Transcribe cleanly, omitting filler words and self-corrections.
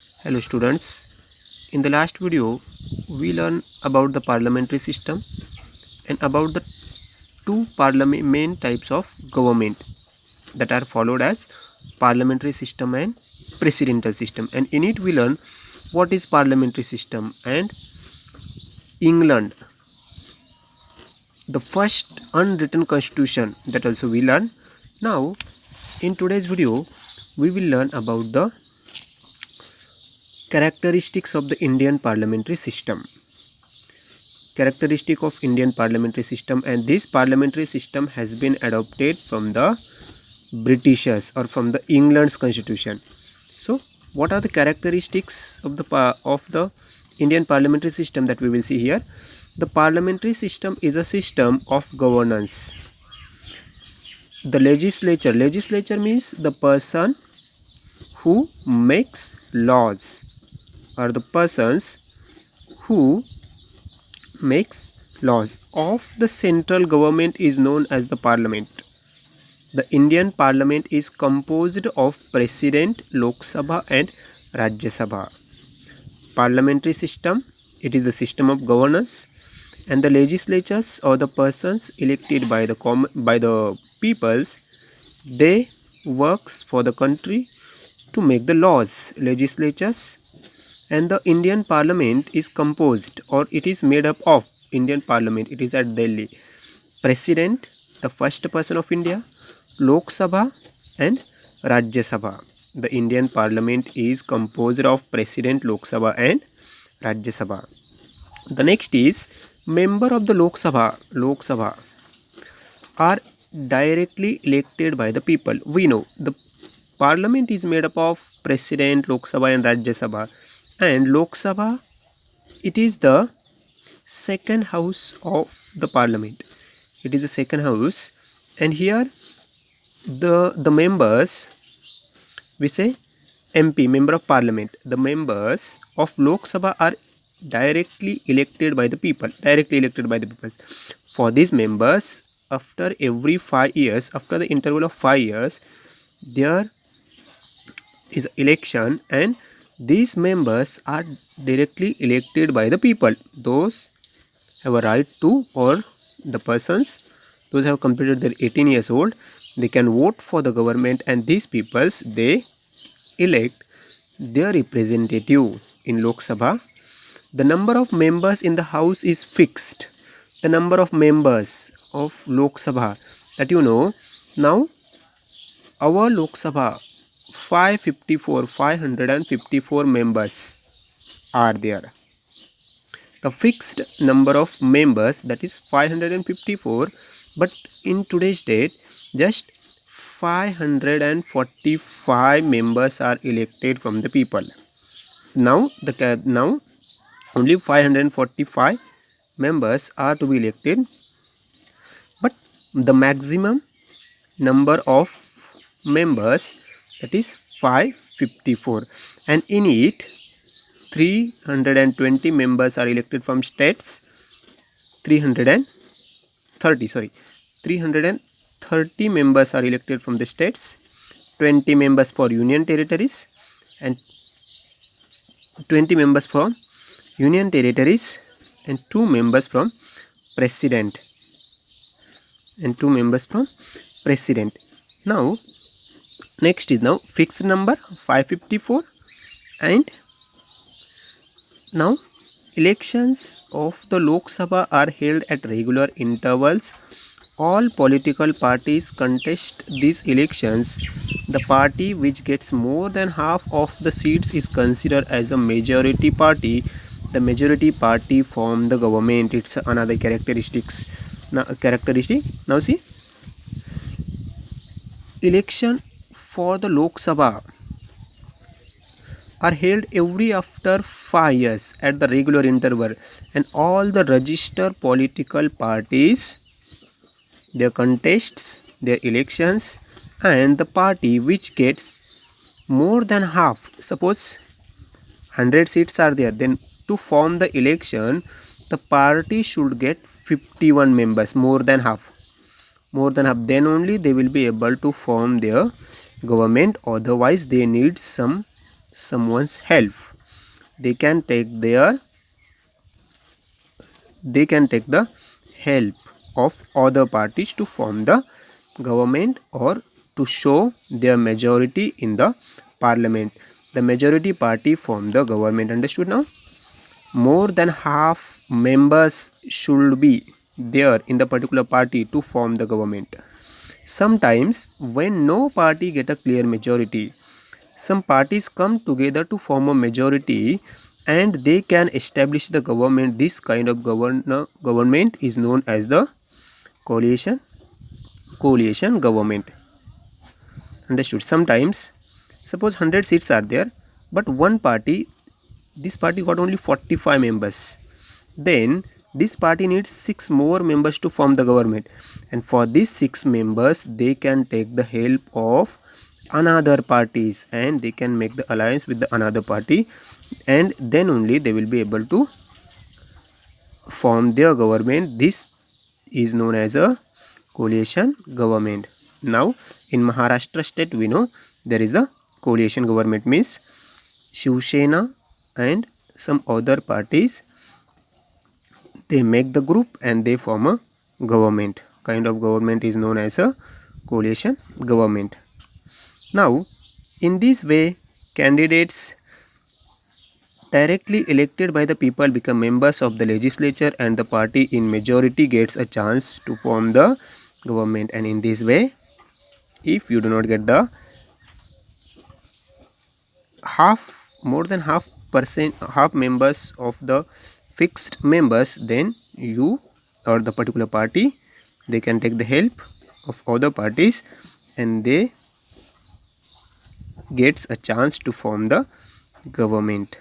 Hello students, in the last video we learned about the parliamentary system and about the two main types of government that are followed as parliamentary system and presidential system, and in it we learn what is parliamentary system and England, the first unwritten constitution, that also we learn. Now in today's video we will learn about the characteristics of the Indian parliamentary system. Characteristic of Indian parliamentary system, and this parliamentary system has been adopted from the Britishers or from the England's constitution. So what are the characteristics of the Indian parliamentary system that we will see here? The parliamentary system is a system of governance. The legislature means the person who makes laws, or the persons who makes laws of the central government is known as the parliament. The Indian parliament is composed of President, Lok Sabha and Rajya Sabha. Parliamentary system, it is the system of governance, and the legislatures or the persons elected by the peoples, they works for the country to make the laws. Legislatures and the Indian parliament is composed, or it is made up of Indian parliament. It is at Delhi. President, the first person of India, Lok Sabha and Rajya Sabha. The Indian parliament is composed of President, Lok Sabha and Rajya Sabha. The next is member of the Lok Sabha are directly elected by the people. We know the parliament is made up of President, Lok Sabha and Rajya Sabha, and Lok Sabha, it is the second house of the parliament. It is the second house, and here the members, we say MP, member of parliament. The members of Lok Sabha are directly elected by the people, For these members, after every 5 years, after the interval of 5 years, there is election, and these members are directly elected by the people. Those have a right to, or the persons, those have completed their 18 years old, they can vote for the government, and these peoples, they elect their representative in Lok Sabha. The number of members in the house is fixed. The number of members of Lok Sabha, that you know, now our Lok Sabha 554 members are there. The fixed number of members, that is 554, but in today's date just 545 members are elected from the people. Now only 545 members are to be elected, but the maximum number of members, that is 554, and in it 320 members are elected from states. 330 members are elected from the states, 20 members for union territories, and 20 members from union territories, and 2 members from president, Now next is now fixed number 554, and now elections of the Lok Sabha are held at regular intervals. All political parties contest these elections. The party which gets more than half of the seats is considered as a majority party. The majority party form the government. It's another characteristic. Now see, election for the Lok Sabha are held every after 5 years at the regular interval, and all the registered political parties, their contests their elections, and the party which gets more than half, suppose 100 seats are there, then to form the election the party should get 51 members, more than half, then only they will be able to form their government. Otherwise they need some someone's help. They can take the help of other parties to form the government or to show their majority in the parliament. The majority party form the government. Understood now? More than half members should be there in the particular party to form the government. Sometimes when no party get a clear majority, some parties come together to form a majority and they can establish the government. This kind of government is known as the coalition government. Understood? Sometimes suppose 100 seats are there, but one party, this party got only 45 members. Then this party needs 6 more members to form the government, and for these 6 members they can take the help of another parties and they can make the alliance with the another party, and then only they will be able to form their government. This is known as a coalition government. Now in Maharashtra state we know there is a coalition government, means Shiv Sena and some other parties, they make the group and they form a government. Kind of government is known as a coalition government. Now in this way, candidates directly elected by the people become members of the legislature and the party in majority gets a chance to form the government. And in this way, if you do not get the more than half members of the fixed members, then you or the particular party, they can take the help of other parties and they gets a chance to form the government.